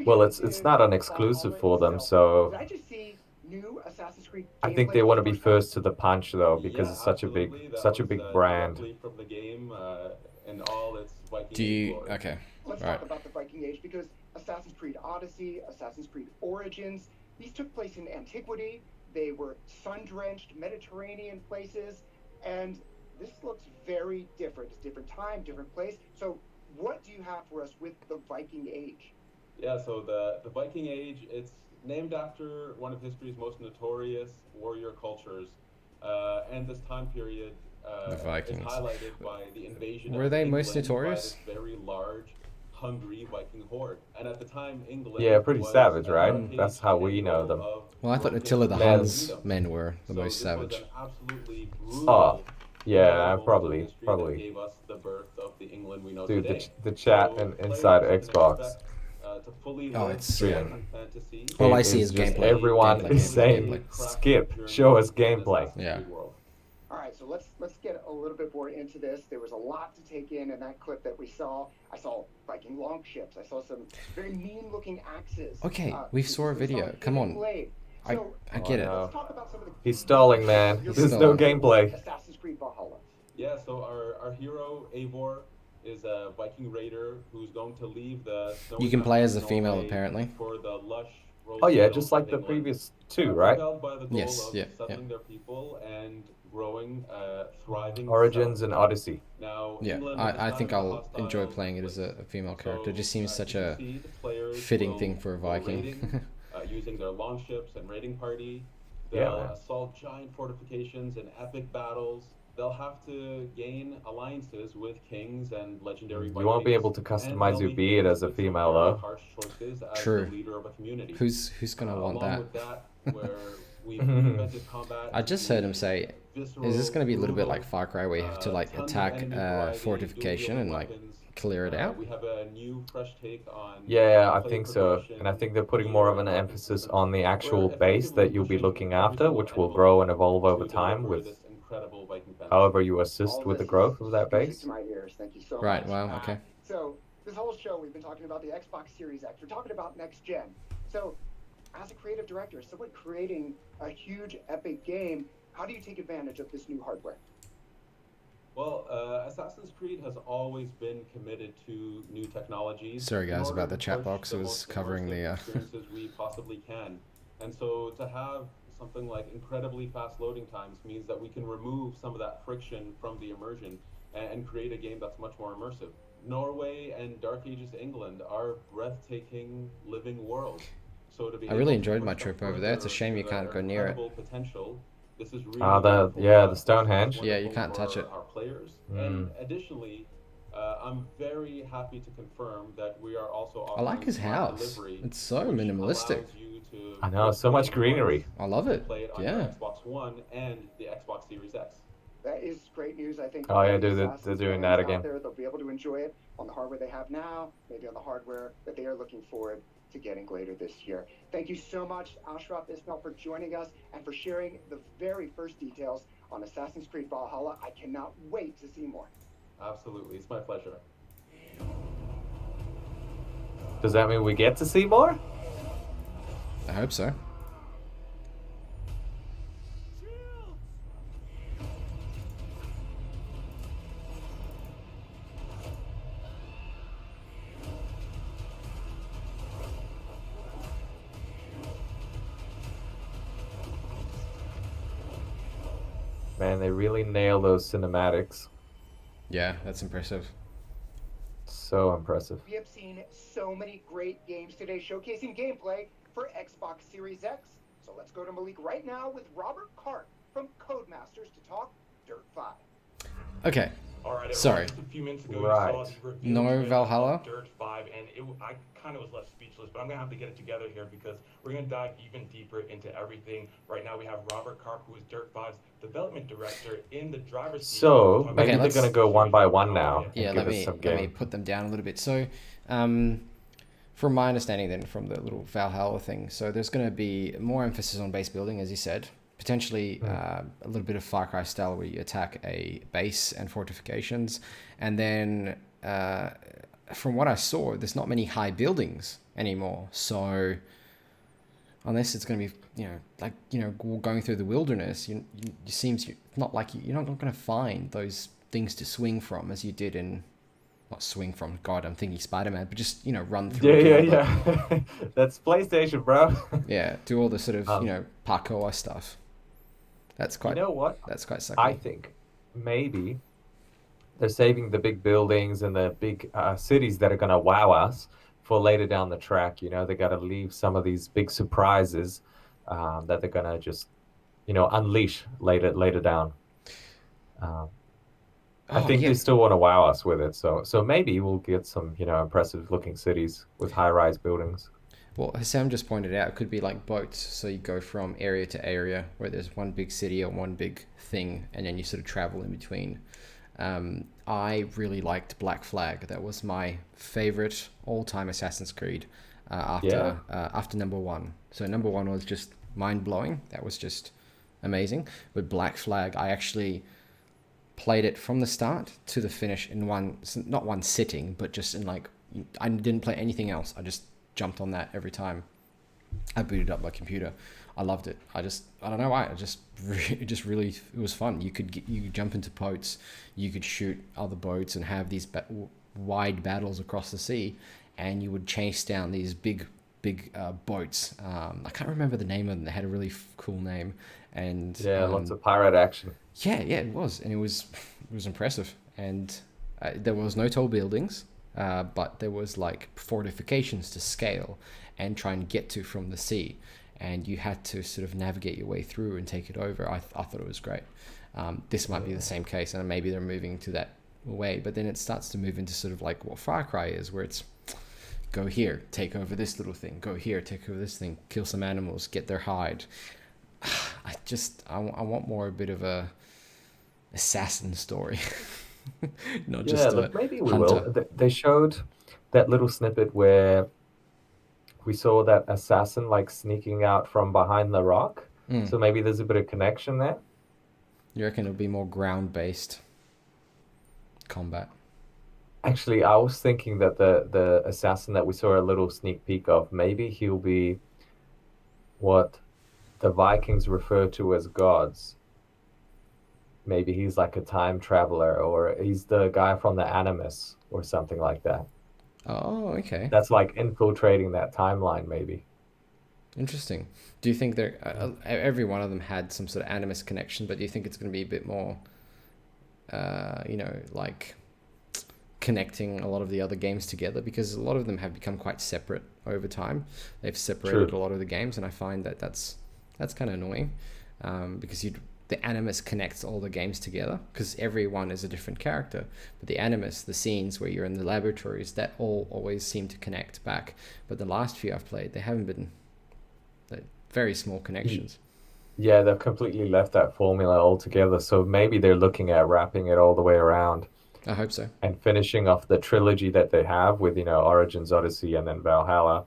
well, it's not an exclusive for them, so I think they want to be first to the punch, though, because it's such a big brand. Do you? Okay. Let's talk about the Viking Age, because Assassin's Creed Odyssey, Assassin's Creed Origins, these took place in antiquity. They were sun-drenched Mediterranean places, and this looks very different. It's different time, different place. So what do you have for us with the Viking Age? Yeah, so the Viking Age, it's named after one of history's most notorious warrior cultures, and this time period the Vikings. is highlighted by the invasion Were of they England most notorious? by this very large, hungry Viking horde. And at the time, England Yeah, pretty was savage, a right? rampaging That's how we know them. of Well, I thought Attila the Hun's men were the most savage. absolutely brutal Oh, yeah, moment in probably. history that gave us the birth of the the England we know Dude, today. the chat So and Inside players can Xbox. expect, to fully Oh, live it's their yeah. fantasy. all I It see is is just gameplay. everyone Gameplay, is gameplay, saying, gameplay. skip, show us gameplay. Yeah. All right, so let's get a little bit more into this. There was a lot to take in that clip that we saw. I saw Viking longships. I saw some very mean-looking axes. Okay, we saw a video. Come on. I get it. Let's talk about some of the He's stalling, man. There's no gameplay. Assassin's Creed Valhalla. Yeah, so our hero Eivor is a Viking raider who's going to leave the snowy You can play as a mountains of female, Norway apparently. for the lush Oh yeah, rose just fields like of the England. previous two, right? Propelled by the goal Yes, of yeah, settling their people and growing thriving Origins south. and Odyssey. Now, Yeah, England I is think a I'll hostile enjoy playing it as a female character. It just seems such a fitting thing for a Viking. raiding, using their longships and raiding party. They'll Yeah. assault giant fortifications and epic battles. They'll have to gain alliances with kings and legendary Vikings. You won't be able to customize your beard as a female, though. Harsh choices as True. the leader of a community. Who's gonna want Along that? with that, where we've invented combat. I just heard him say, "Is this going to be a little bit like Far Cry, where you have to like attack a fortification and like clear it out?" We have a new fresh take on Yeah, I think so. And I think they're putting more of an emphasis on the actual base that you'll be looking after, which will grow and evolve over time with however you assist with the growth of that base. To my ears. Thank you so Right, much. wow, okay. So this whole show, we've been talking about the Xbox Series X. We're talking about next gen. So as a creative director, someone creating a huge epic game, how do you take advantage of this new hardware? Well, Assassin's Creed has always been committed to new technologies. Sorry, guys, in about order the to chat push box. It was most covering immersive the. experiences we possibly can. And so to have something like incredibly fast loading times means that we can remove some of that friction from the immersion and create a game that's much more immersive. Norway and Dark Ages England are breathtaking living worlds. So to be I really able to enjoyed push my them trip over there. It's a further shame to you can't their go near it. incredible potential, this is really The wonderful yeah, for the us. Stonehenge. It's Yeah, you wonderful can't touch for it. our players. And additionally, I'm very happy to confirm that we are also I like offering his smart house. delivery, It's so which minimalistic. allows you to I know, so much play it greenery. once, I love it. play it on Yeah. your Xbox One and the Xbox Series X. That is great news, I think. Oh, yeah, for dude, they're Assassin's doing fans that out again. there, they'll be able to enjoy it on the hardware they have now, maybe on the hardware that they are looking forward to getting later this year. Thank you so much, Ashraf Ismail, for joining us and for sharing the very first details on Assassin's Creed Valhalla. I cannot wait to see more. Absolutely, it's my pleasure. Does that mean we get to see more? I hope so. Man, they really nail those cinematics. Yeah, that's impressive. So impressive. We have seen so many great games today showcasing gameplay for Xbox Series X. So let's go to Malik right now with Robert Cart from Codemasters to talk Dirt 5. Okay. All right, Sorry. Just a few minutes ago, Right. you saw the review No trailer Valhalla? of Dirt 5, and I kind of was left speechless, but I'm going to have to get it together here because we're going to dive even deeper into everything. Right now, we have Robert Karp, who is Dirt 5's development director in the driver's seat. So maybe Okay, they're gonna go one by one now. And Yeah, give let us me some let me game. put them down a little bit. So, from my understanding, then from the little Valhalla thing, so there's going to be more emphasis on base building, as you said. Potentially a little bit of Far Cry style where you attack a base and fortifications, and then from what I saw, there's not many high buildings anymore. So unless it's going to be going through the wilderness, it seems not like you're not going to find those things to swing from as you did in. Not swing from, God, I'm thinking Spider-Man, but just, run through. Yeah. That's PlayStation, bro. Yeah, do all the sort of, parkour stuff. That's quite, You know what? That's quite sucky. I think maybe they're saving the big buildings and the big cities that are going to wow us for later down the track. They got to leave some of these big surprises that they're going to just, unleash later down. I think they still want to wow us with it. So maybe we'll get some, impressive looking cities with high-rise buildings. Well, Sam just pointed out, it could be like boats. So you go from area to area where there's one big city or one big thing, and then you sort of travel in between. I really liked Black Flag. That was my favorite all-time Assassin's Creed after number one. So number one was just mind-blowing. That was just amazing. But Black Flag, I actually played it from the start to the finish in not one sitting, but just in like, I didn't play anything else. I just jumped on that every time I booted up my computer. I loved it. I don't know why. It was fun. You could jump into boats, you could shoot other boats and have these wide battles across the sea, and you would chase down these big boats. I can't remember the name of them. They had a really cool name, and lots of pirate action. Yeah, it was, and it was impressive. And there was no tall buildings, but there was like fortifications to scale and try and get to from the sea, and you had to sort of navigate your way through and take it over. I thought it was great. This might be the same case, and maybe they're moving to that way, but then it starts to move into sort of like what Far Cry is, where it's go here, take over this little thing, go here, take over this thing, kill some animals, get their hide. I want more a bit of a assassin story. Not just maybe we hunter. will. They showed that little snippet where we saw that assassin like sneaking out from behind the rock. So maybe there's a bit of connection there. You reckon it'll be more ground-based combat? Actually, I was thinking that the assassin that we saw a little sneak peek of, maybe he'll be what the Vikings refer to as gods. Maybe he's like a time traveler, or he's the guy from the Animus or something like that. Oh, okay. That's like infiltrating that timeline, maybe. Interesting. Do you think every one of them had some sort of Animus connection, but do you think it's going to be a bit more, like connecting a lot of the other games together? Because a lot of them have become quite separate over time. They've separated a lot of the games, and I find that's kind of annoying, because the Animus connects all the games together, because every one is a different character. But the Animus, the scenes where you're in the laboratories, that all always seem to connect back. But the last few I've played, they haven't been very small connections. Yeah, they've completely left that formula altogether. So maybe they're looking at wrapping it all the way around. I hope so. And finishing off the trilogy that they have with, Origins, Odyssey, and then Valhalla.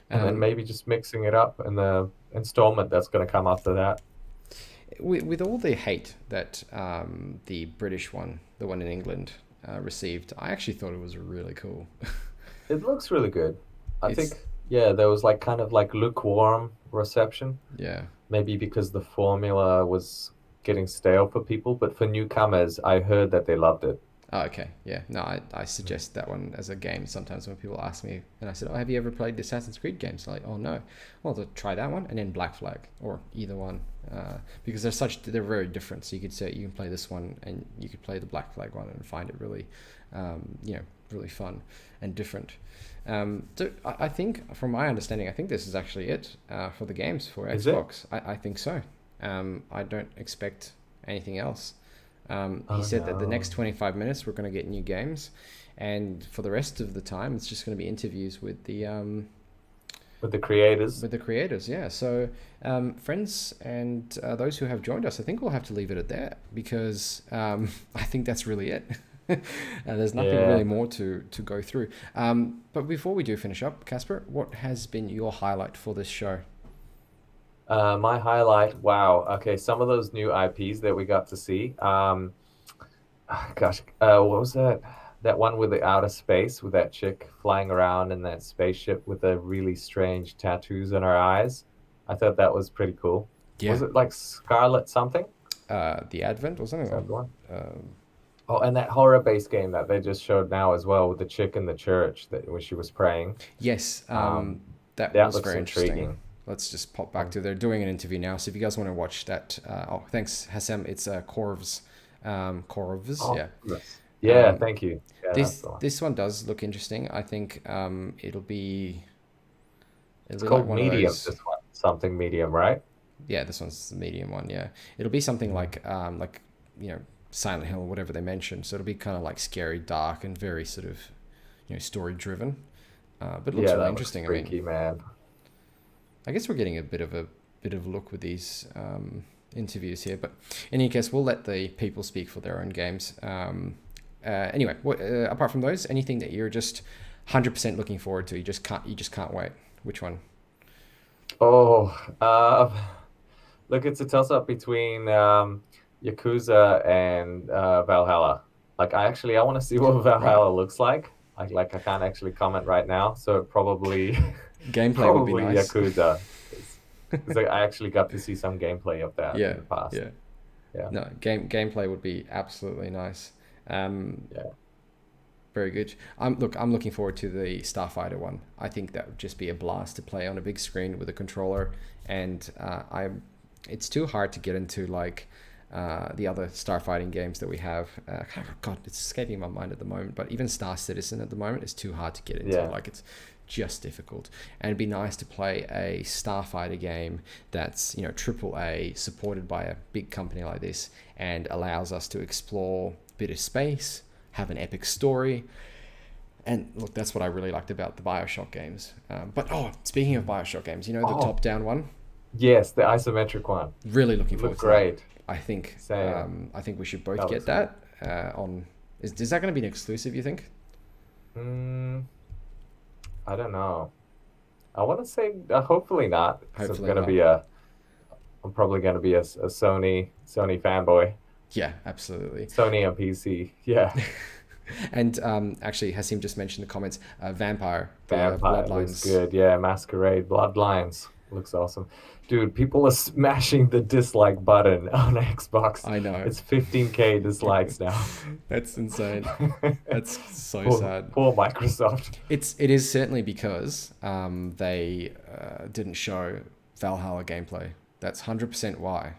And then maybe just mixing it up in the installment that's going to come after that. With all the hate that the British one, the one in England, received, I actually thought it was really cool. It looks really good. I think, there was like kind of like lukewarm reception. Yeah. Maybe because the formula was getting stale for people, but for newcomers, I heard that they loved it. Oh, okay. Yeah. No, I suggest that one as a game sometimes when people ask me, and I said, have you ever played the Assassin's Creed games? They're like, oh, no. Well, to try that one and then Black Flag, or either one, because they're very different. So you could say you can play this one and you could play the Black Flag one and find it really, really fun and different. So I think, from my understanding, I think this is actually it for the games for Xbox. I think so. I don't expect anything else. He said that the next 25 minutes we're going to get new games, and for the rest of the time it's just going to be interviews with the creators. With the creators, yeah. So, friends and those who have joined us, I think we'll have to leave it at that, because I think that's really it. There's nothing really more to go through. But before we do finish up, Casper, what has been your highlight for this show? My highlight, wow. Okay, some of those new IPs that we got to see. What was that? That one with the outer space, with that chick flying around in that spaceship with the really strange tattoos on her eyes. I thought that was pretty cool. Yeah. Was it like Scarlet something? The Advent, wasn't it? That one? And that horror-based game that they just showed now as well, with the chick in the church when she was praying. Yes, that was very interesting. Let's just pop back to. They're doing an interview now, so if you guys want to watch that, thanks Hassam. It's Corvs. Yeah. Yes. Yeah, thank you. Yeah, this one does look interesting. I think it'll be. It's called like Medium. This one, something Medium, right? Yeah, this one's the Medium one. Yeah, it'll be something like Silent Hill, whatever they mentioned. So it'll be kind of like scary, dark, and very sort of, story driven. But it looks really interesting. Freaky, man. I guess we're getting a bit of a look with these interviews here, but in any case, we'll let the people speak for their own games. Anyway, apart from those, anything that you're just 100% looking forward to, you just can't wait. Which one? Oh, look, it's a toss-up between Yakuza and Valhalla. Like, I want to see what Valhalla looks like. I can't actually comment right now, so probably gameplay would be nice. Yakuza. Because I actually got to see some gameplay of that in the past. Yeah. No, gameplay would be absolutely nice. Very good. I'm looking forward to the Starfighter one. I think that would just be a blast to play on a big screen with a controller. And it's too hard to get into like the other starfighting games that we have. God, it's escaping my mind at the moment. But even Star Citizen at the moment is too hard to get into. Like it's just difficult. And it'd be nice to play a starfighter game that's AAA, supported by a big company like this, and allows us to explore a bit of space, have an epic story. And look, that's what I really liked about the BioShock games. But speaking of BioShock games, the top-down one? Yes, the isometric one. Really looking forward to great. That. I think Same. I think we should both get that on. Is that going to be an exclusive, you think? I don't know. I want to say hopefully not. Hopefully I'm probably going to be a Sony fanboy. Yeah, absolutely. Sony on PC. Yeah. And actually, Hasim just mentioned in the comments, Vampire Bloodlines looks good. Yeah, Masquerade Bloodlines looks awesome. Dude, people are smashing the dislike button on Xbox. I know. It's 15K dislikes now. That's insane. That's so sad. Poor Microsoft. It is certainly because they didn't show Valhalla gameplay. That's 100% why.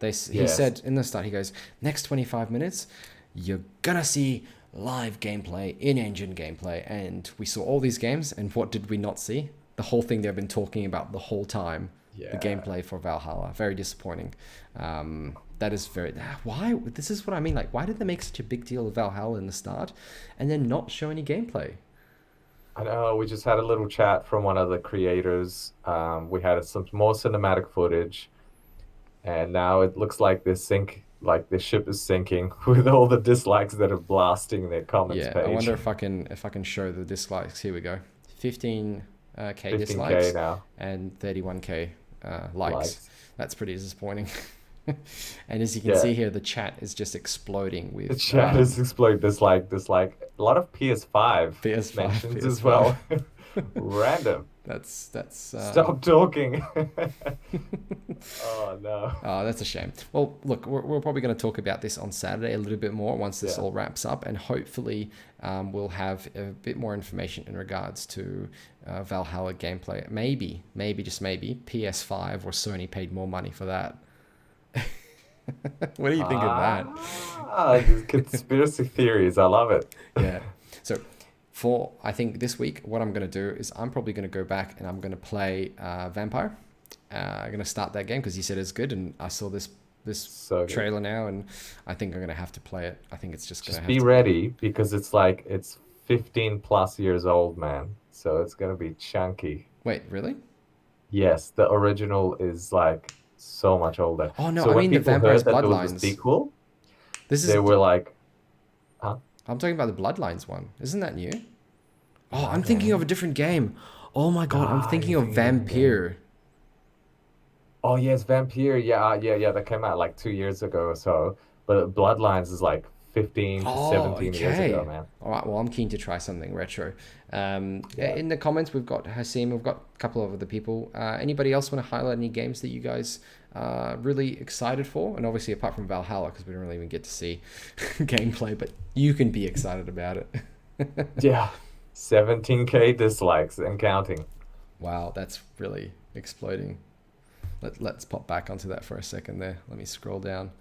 He said in the start, he goes, next 25 minutes, you're gonna see live gameplay, in-engine gameplay. And we saw all these games, and what did we not see? The whole thing they've been talking about the whole time. The gameplay for Valhalla. Very disappointing. That is very... Why? This is what I mean. Like, why did they make such a big deal of Valhalla in the start and then not show any gameplay? I know. We just had a little chat from one of the creators. We had some more cinematic footage. And now it looks like the ship is sinking with all the dislikes that are blasting their comments page. I wonder if I can show the dislikes. Here we go. 15K 15K dislikes now. And 31K likes. That's pretty disappointing. And as you can see here, the chat is just exploding with... The chat is exploding. Dislike. A lot of PS5 mentions as well. Random. That's Stop talking. Oh no. Oh, that's a shame. Well, look, we're probably going to talk about this on Saturday a little bit more once this all wraps up, and hopefully we'll have a bit more information in regards to Valhalla gameplay. Maybe, just maybe, PS5 or Sony paid more money for that. What do you think of that? Conspiracy theories. I love it. Yeah. So I think this week, what I'm going to do is I'm probably going to go back and I'm going to play Vampire. I'm going to start that game because you said it's good, and I saw this trailer now, and I think I'm going to have to play it. I think it's just going to have to be ready because it's 15 plus years old, man. So it's going to be chunky. Wait, really? Yes, the original is so much older. Oh no, so I mean the Vampire's Bloodlines. Sequel, they were like, huh? I'm talking about the Bloodlines one. Isn't that new? Oh, I'm thinking of a different game. Oh my god, I'm thinking of Vampire. Oh yes, Vampire. Yeah. That came out 2 years ago or so. But Bloodlines is 15 to 17 years ago, man. All right, well, I'm keen to try something retro. In the comments, we've got Hasim, we've got a couple of other people. Anybody else want to highlight any games that you guys are really excited for? And obviously, apart from Valhalla, because we don't really even get to see gameplay, but you can be excited about it. Yeah, 17K dislikes and counting. Wow, that's really exploding. Let's pop back onto that for a second there. Let me scroll down.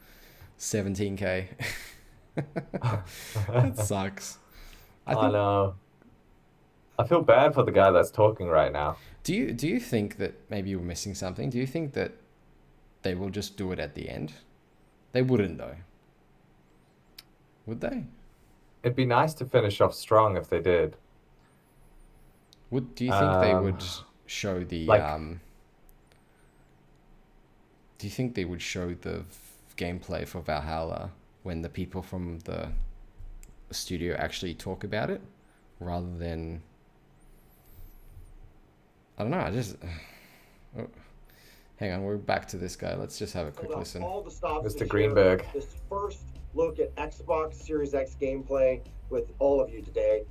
17K. That sucks. I know. I feel bad for the guy that's talking right now. Do you think that maybe you're missing something? Do you think that they will just do it at the end? They wouldn't though. Would they? It'd be nice to finish off strong if they did. Do you think they would show the do you think they would show the gameplay for Valhalla when the people from the studio actually talk about it, rather than, I don't know, I just hang on, we're back to this guy. Let's just have a quick listen. All the stops Mr. Greenberg. This first look at Xbox Series X gameplay with all of you today.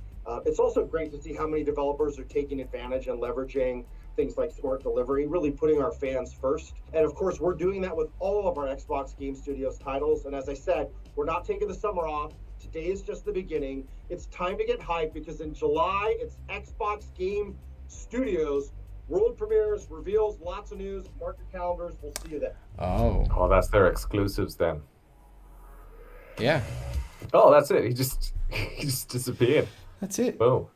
It's also great to see how many developers are taking advantage and leveraging things like smart delivery, really putting our fans first. And of course, we're doing that with all of our Xbox Game Studios titles. And as I said, we're not taking the summer off. Today is just the beginning. It's time to get hyped because in July, it's Xbox Game Studios world premieres, reveals, lots of news. Mark your calendars. We'll see you there. Oh, that's their exclusives then. Yeah. Oh, that's it. He just disappeared. That's it. Boom.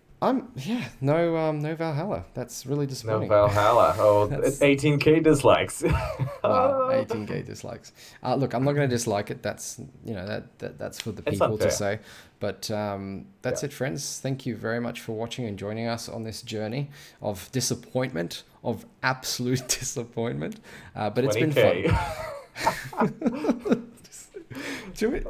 No Valhalla. That's really disappointing. No Valhalla. Oh, 18k dislikes. Wow, 18k dislikes. Look, I'm not going to dislike it. That's that's for the people to say. But that's it, friends. Thank you very much for watching and joining us on this journey of disappointment, of absolute disappointment. But it's been fun. Do it.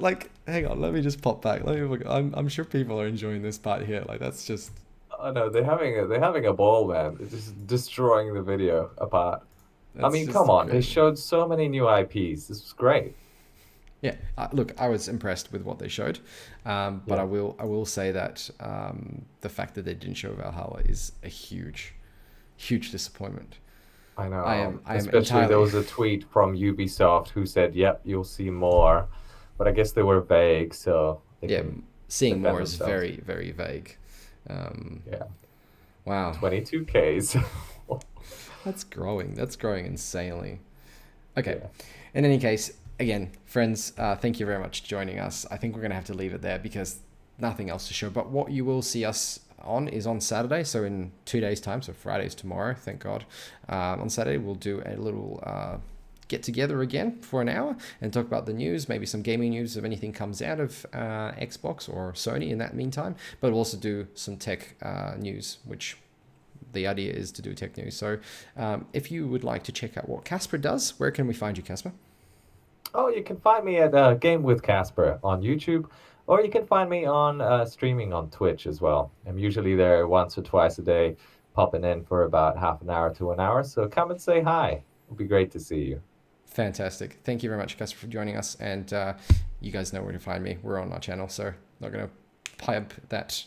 Like, hang on, let me just pop back. Let me look. I'm sure people are enjoying this part here. Like, that's just. Oh no, they're having a ball, man. It's just destroying the video apart. I mean, come on. They showed so many new IPs. This was great. Yeah, look, I was impressed with what they showed, but I will say that the fact that they didn't show Valhalla is a huge disappointment. I know. I am Especially there was a tweet from Ubisoft who said, "Yep, you'll see more," but I guess they were vague, so seeing more is very, very vague. Wow. 22Ks. That's growing insanely. Okay. In any case, again, friends, thank you very much for joining us. I think we're going to have to leave it there because nothing else to show. But what you will see us on is on Saturday, so in 2 days' time, so Friday's tomorrow, thank God. On Saturday, we'll do a little get together again for an hour and talk about the news, maybe some gaming news if anything comes out of Xbox or Sony in that meantime. But we'll also do some tech news, which the idea is to do tech news. So if you would like to check out what Casper does, where can we find you, Casper? Oh, you can find me at Game with Casper on YouTube, or you can find me on streaming on Twitch as well. I'm usually there once or twice a day, popping in for about half an hour to an hour. So come and say hi. It'll be great to see you. Fantastic. Thank you very much, Casper, for joining us. And you guys know where to find me. We're on our channel, so not going to pipe that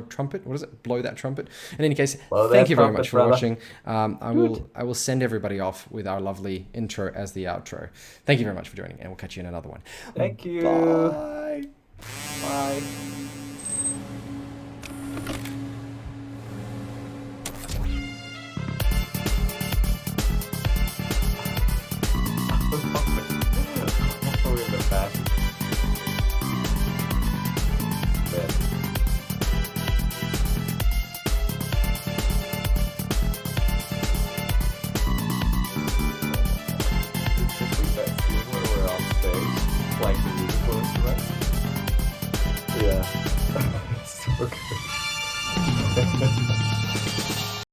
trumpet. What is it? Blow that trumpet. In any case, thank you very much for watching. I will send everybody off with our lovely intro as the outro. Thank you very much for joining, and we'll catch you in another one. Thank you. Bye. Bye. Yeah. So good.